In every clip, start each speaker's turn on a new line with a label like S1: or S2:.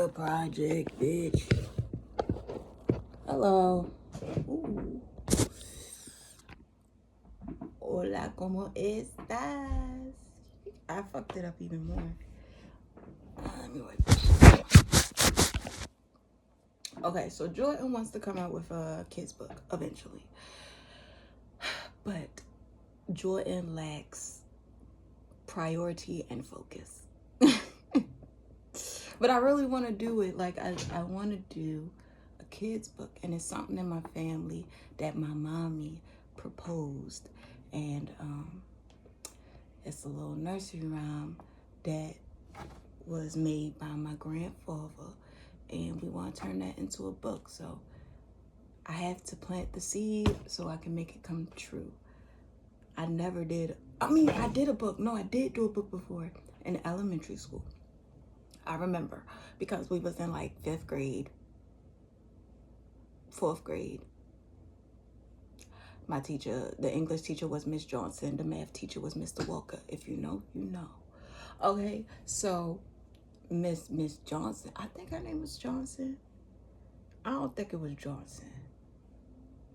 S1: the project, bitch. Hello. Ooh. Hola, ¿cómo estás? I fucked it up even more. Let me wipe this. Okay, so Jordan wants to come out with a kid's book eventually. But Jordan lacks priority and focus. But I really want to do it. Like, I want to do a kid's book. And it's something in my family that my mommy proposed. And it's a little nursery rhyme that was made by my grandfather. And we want to turn that into a book. So I have to plant the seed so I can make it come true. I never did. I mean, I did a book. No, I did do a book before in elementary school. I remember because we was in like 5th grade, 4th grade. My teacher, the English teacher was Miss Johnson. The math teacher was Mr. Walker. If you know, you know. Okay, so Miss Johnson, I think her name was Johnson. I don't think it was Johnson.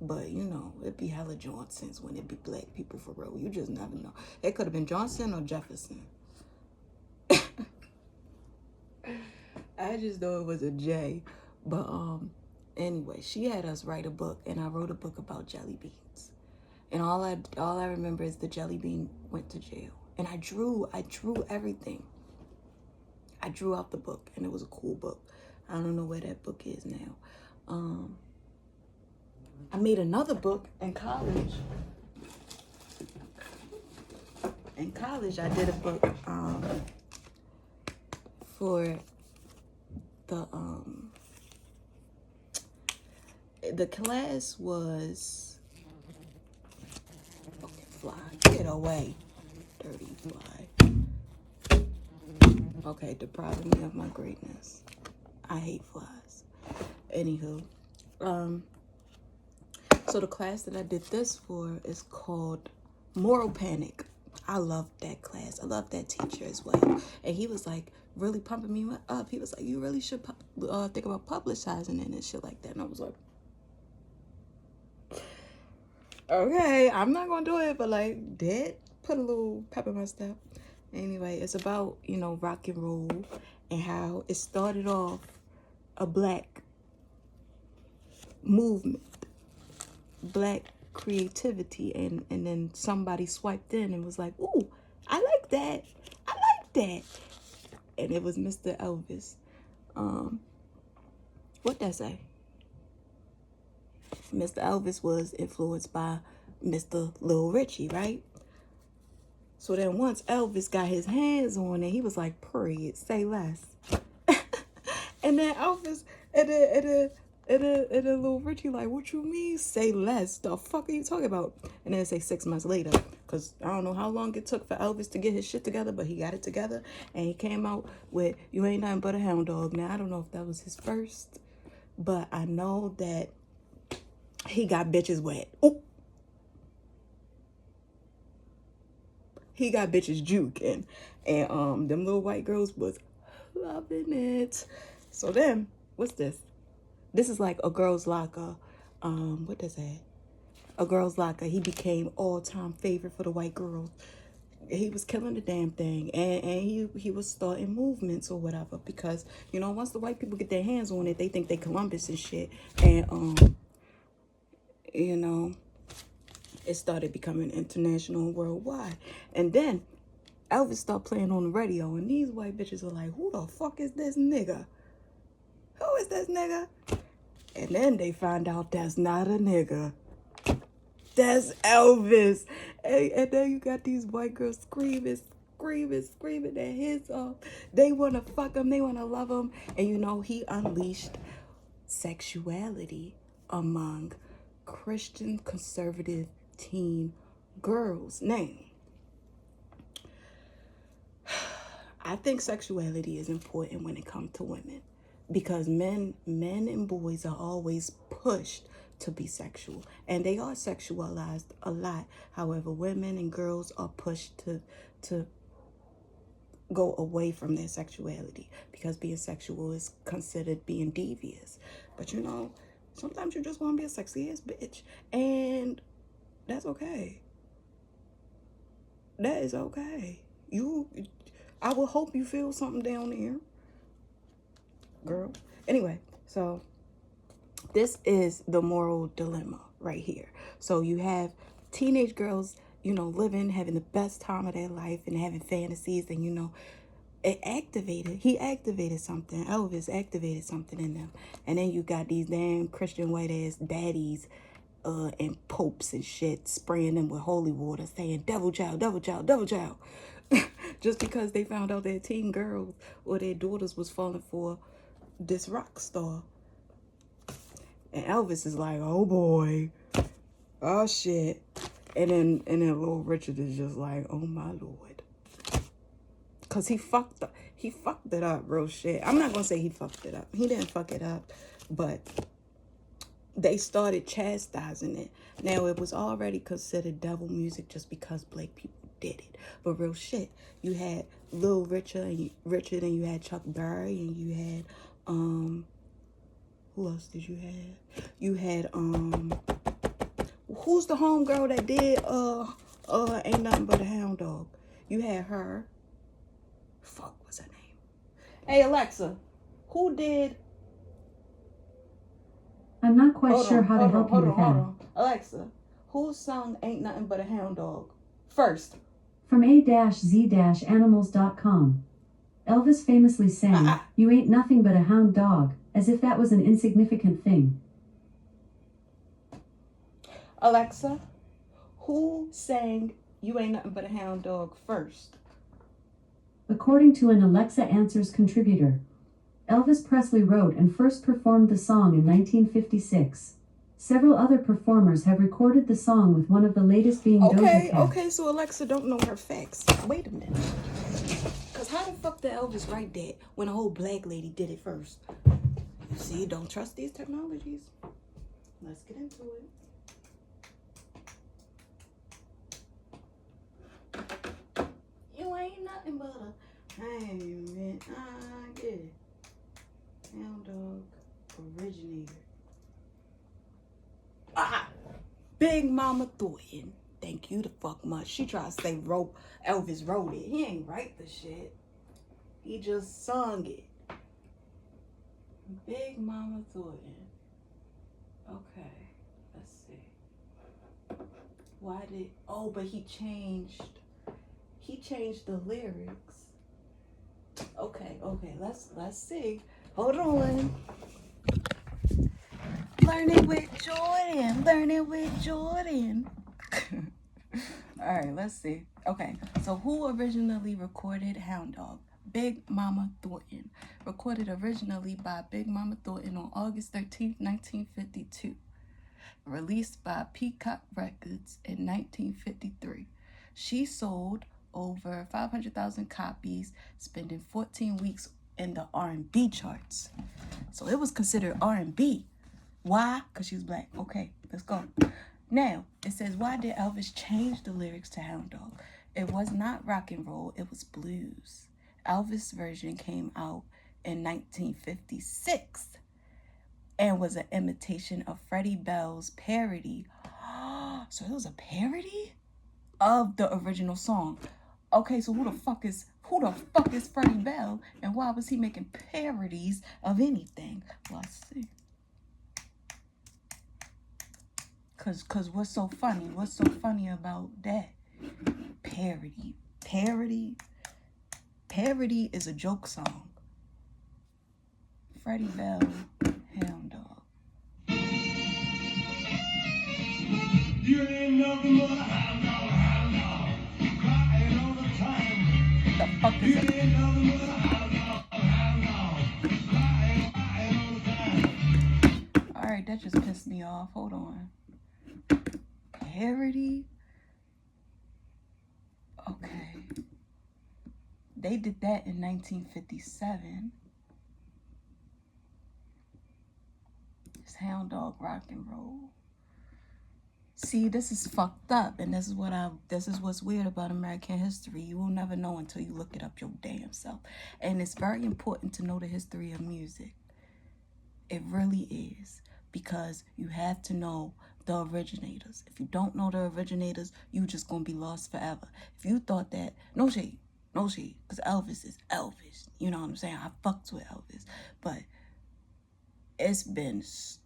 S1: But, you know, it'd be hella Johnsons when it be black people for real. You just never know. It could have been Johnson or Jefferson. I just know it was a J. But, anyway, she had us write a book, and I wrote a book about jelly beans. And all I remember is the jelly bean went to jail. And I drew everything. I drew out the book, and it was a cool book. I don't know where that book is now. I made another book in college. In college, I did a book for the class was, okay, fly, get away, dirty fly. Okay, depriving me of my greatness. I hate flies. Anywho, so the class that I did this for is called Moral Panic. I loved that class. I loved that teacher as well. And he was like really pumping me up. He was like, you really should think about publicizing it and shit like that. And I was like, okay, I'm not going to do it. But like, did put a little pep in my step. Anyway, it's about, you know, rock and roll and how it started off a black movement, black creativity, and then somebody swiped in and was like, ooh, I like that, and it was Mr. Elvis. What that say? Mr. Elvis was influenced by Mr. Lil Richie, right? So then once Elvis got his hands on it, he was like, period, say less. And then Elvis and then Lil Richie like, what you mean say less? The fuck are you talking about? And then say 6 months later, because I don't know how long it took for Elvis to get his shit together, but he got it together, and he came out with You Ain't Nothing But a Hound Dog. Now I don't know if that was his first, but I know that he got bitches wet. Ooh. He got bitches juking, and them little white girls was loving it. So then, what's this? This is like A Girl's Locker. What does that? A Girl's Locker. He became all-time favorite for the white girls. He was killing the damn thing, and he was starting movements or whatever, because, you know, once the white people get their hands on it, they think they Columbus and shit, and you know, it started becoming international and worldwide. And then Elvis started playing on the radio, and these white bitches are like, who the fuck is this nigga? Who is this nigga? And then they find out that's not a nigga. That's Elvis. And then you got these white girls screaming their heads off. They want to fuck him. They want to love him. And, you know, he unleashed sexuality among Christian conservative teen girls. Now, I think sexuality is important when it comes to women, because men and boys are always pushed to be sexual, and they are sexualized a lot. However, women and girls are pushed to go away from their sexuality, because being sexual is considered being devious. But you know, sometimes you just want to be a sexy ass bitch, and that's okay. That is okay. I will hope you feel something down there, girl. Anyway, so this is the moral dilemma right here. So you have teenage girls, you know, having the best time of their life and having fantasies, and you know, he activated something. Elvis activated something in them. And then you got these damn Christian white ass daddies and popes and shit spraying them with holy water, saying devil child, devil child, devil child. Just because they found out their teen girls or their daughters was falling for this rock star. And Elvis is like, oh boy, oh shit. And then little Richard is just like, oh my Lord. Cause he fucked it up real shit. I'm not gonna say he fucked it up. He didn't fuck it up, but they started chastising it. Now, it was already considered devil music just because black people did it. But real shit, you had Lil Richard and you had Chuck Berry, and you had who else did you have? You had who's the homegirl that did Ain't Nothing But a Hound Dog? You had her. Fuck, what's her name? Hey Alexa, who did?
S2: I'm not quite sure how to help you with that.
S1: Alexa, who sung Ain't Nothing But a Hound Dog first?
S2: From A-Z-Animals.com. Elvis famously sang, "You ain't nothing but a hound dog," as if that was an insignificant thing.
S1: Alexa, who sang You Ain't Nothing But a Hound Dog first?
S2: According to an Alexa Answers contributor, Elvis Presley wrote and first performed the song in 1956. Several other performers have recorded the song, with one of the latest being Doja Cat.
S1: Okay, so Alexa don't know her facts. Wait a minute. Because how the fuck did Elvis write that when a whole black lady did it first? You see, don't trust these technologies. Let's get into it. You ain't nothing but a... Hey, man, I get it. Hound dog originator. Big Mama Thornton. Thank you the fuck much. She tried to say Elvis wrote it. He ain't write the shit. He just sung it. Big Mama Thornton. Okay, let's see. Why did... Oh, but he changed the lyrics. Okay, let's see. Hold on. Learning with Jordan. All right, let's see. Okay, so who originally recorded Hound Dog? Big Mama Thornton. Recorded originally by Big Mama Thornton on August 13th, 1952. Released by Peacock Records in 1953. She sold over 500,000 copies, spending 14 weeks in the R&B charts. So it was considered R&B. Why? Because she was black. Okay, let's go. Now, it says, why did Elvis change the lyrics to Hound Dog? It was not rock and roll, it was blues. Elvis' version came out in 1956 and was an imitation of Freddie Bell's parody. So it was a parody of the original song. Okay, so who the fuck is Freddie Bell, and why was he making parodies of anything? Let's see. Cause what's so funny? What's so funny about that? Parody is a joke song. Freddie Bell, Hound Dog. You ain't nothing but a hound dog, crying all the time. The fuck is it? You ain't nothing but a hound dog, crying all the time. All right, that just pissed me off. Hold on. Parody. Okay. They did that in 1957. It's Hound Dog Rock and Roll. See, this is fucked up, and this is what's weird about American history. You will never know until you look it up your damn self. And it's very important to know the history of music. It really is, because you have to know the originators. If you don't know the originators, you just gonna be lost forever. If you thought that, no shade, because Elvis is Elvis. You know what I'm saying? I fucked with Elvis, but it's been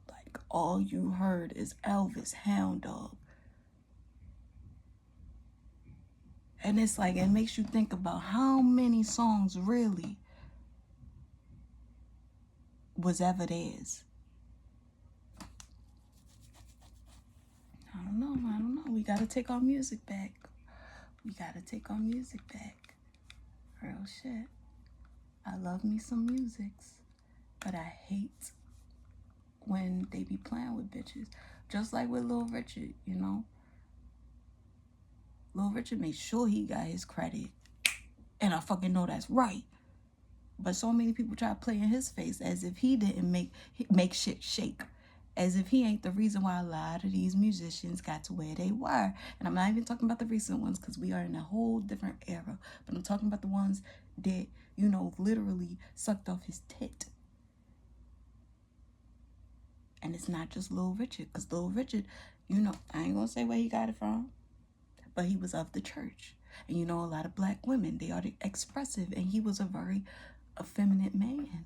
S1: like all you heard is Elvis, Hound Dog. And it's like, it makes you think about how many songs really was ever theirs. I don't know. We gotta take our music back. Real shit. I love me some musics, but I hate when they be playing with bitches. Just like with Lil Richard, you know. Lil Richard made sure he got his credit. And I fucking know that's right. But so many people try to play in his face as if he didn't make shit shake. As if he ain't the reason why a lot of these musicians got to where they were. And I'm not even talking about the recent ones, because we are in a whole different era. But I'm talking about the ones that, you know, literally sucked off his tit. And it's not just Lil Richard, because Lil Richard, you know, I ain't gonna say where he got it from, but he was of the church. And you know, a lot of black women, they are expressive, and he was a very effeminate man.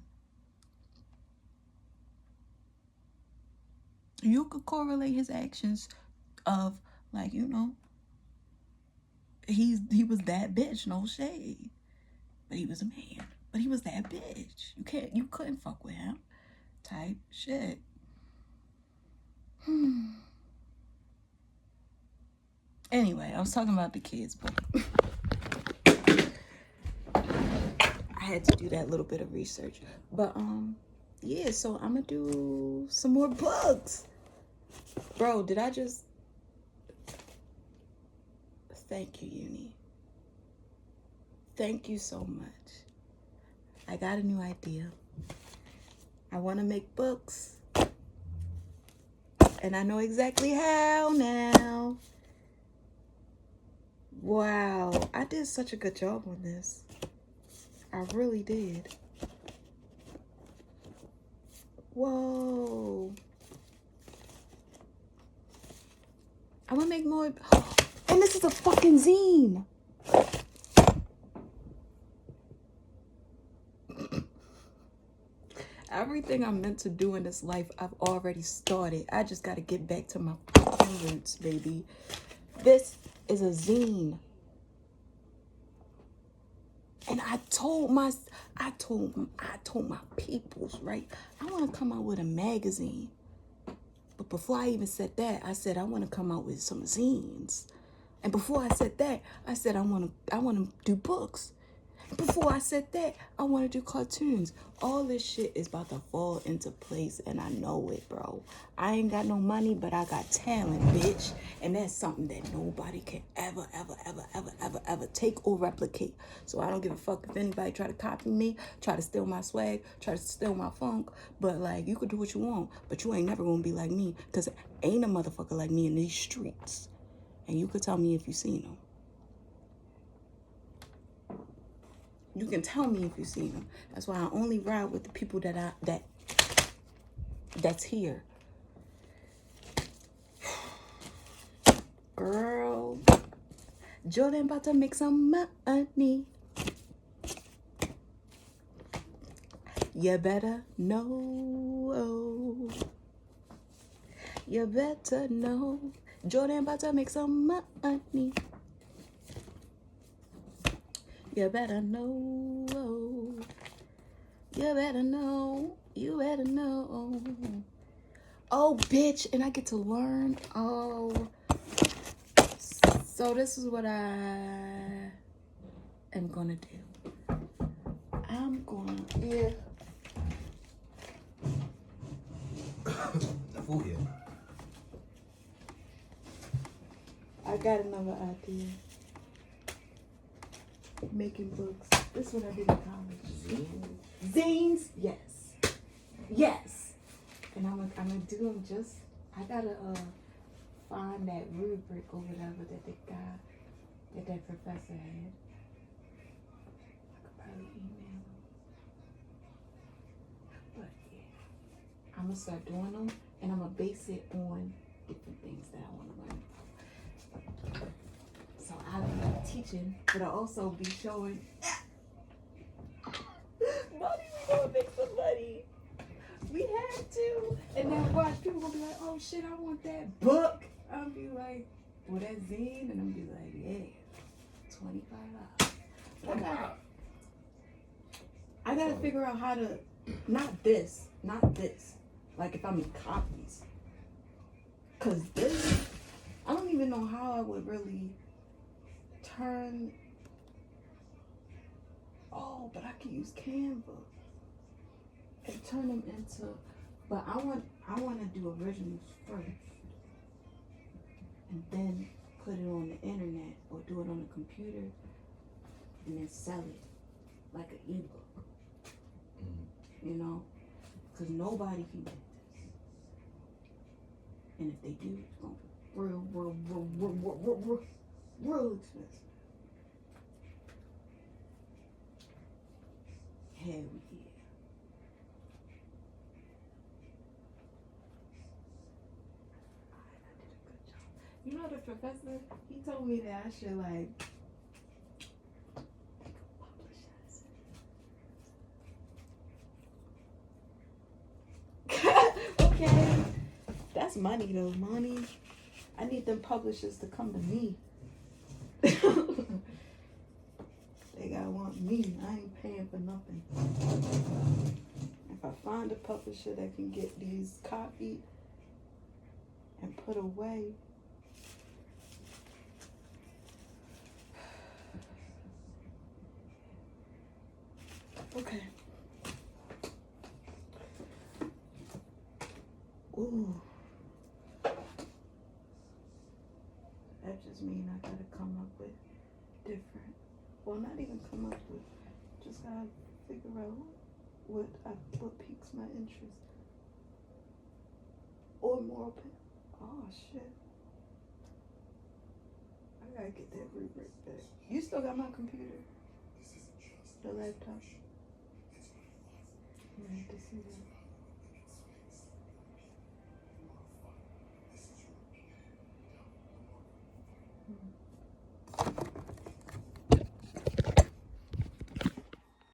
S1: You could correlate his actions of, like, you know, he was that bitch, no shade. But he was a man. But he was that bitch. You couldn't fuck with him. Type shit. Anyway, I was talking about the kids book. I had to do that little bit of research. But yeah, so I'm gonna do some more books. Bro, did I just... Thank you, Uni. Thank you so much. I got a new idea. I want to make books. And I know exactly how now. Wow, I did such a good job on this. I really did. Whoa. I'm gonna make more. And this is a fucking zine. Everything I'm meant to do in this life, I've already started. I just gotta get back to my fucking roots, baby. This is a zine. And I told my peoples, right? I want to come out with a magazine. But before I even said that, I said I want to come out with some zines. And before I said that, I said I want to do books. Before I said that, I want to do cartoons. All this shit is about to fall into place, and I know it, bro. I ain't got no money, but I got talent, bitch. And that's something that nobody can ever take or replicate. So I don't give a fuck if anybody try to copy me, try to steal my swag, try to steal my funk. But, like, you could do what you want, but you ain't never gonna be like me, because ain't a motherfucker like me in these streets. And you could tell me if you seen them. You can tell me if you've seen them. That's why I only ride with the people that's here. Girl, Jordan about to make some money. You better know. You better know. Jordan about to make some money. You better know. You better know. You better know. Oh, bitch. And I get to learn. Oh. So this is what I am going to do. I'm going to... Yeah.
S3: The food here.
S1: I got another idea. Making books. This is what I did in college. Zines? Yes. And I'm gonna do them just... I gotta find that rubric or whatever that the guy, that professor had. I could probably email him. But yeah, I'm gonna start doing them, and I'm gonna base it on different things that I want to learn. So I'll be teaching, but I'll also be showing. Money, we gonna make some money. We have to. And then watch, people gonna be like, oh shit, I want that book. I'll be like, well, that zine, and I'll be like, yeah, $25. I gotta figure out how to, not this. Like if I'm in copies. Cause this, I don't even know how I would really turn. Oh, but I can use Canva and turn them into. But I want to do originals first, and then put it on the internet or do it on the computer, and then sell it like an ebook. You know, because nobody can get this, and if they do, it's gonna be real expensive. Hell yeah. I did a good job. You know the professor, he told me that I should like okay. That's money though, money. I need them publishers to come to me. They gotta want me. I ain't paying for nothing. If I find a publisher that can get these copied and put away, okay. Ooh. That just means I gotta come up with different, well, not even come up with, just gotta figure out what piques my interest. Or more open. Oh shit. I gotta get that rubric back. You still got my computer? The laptop? I need to see that.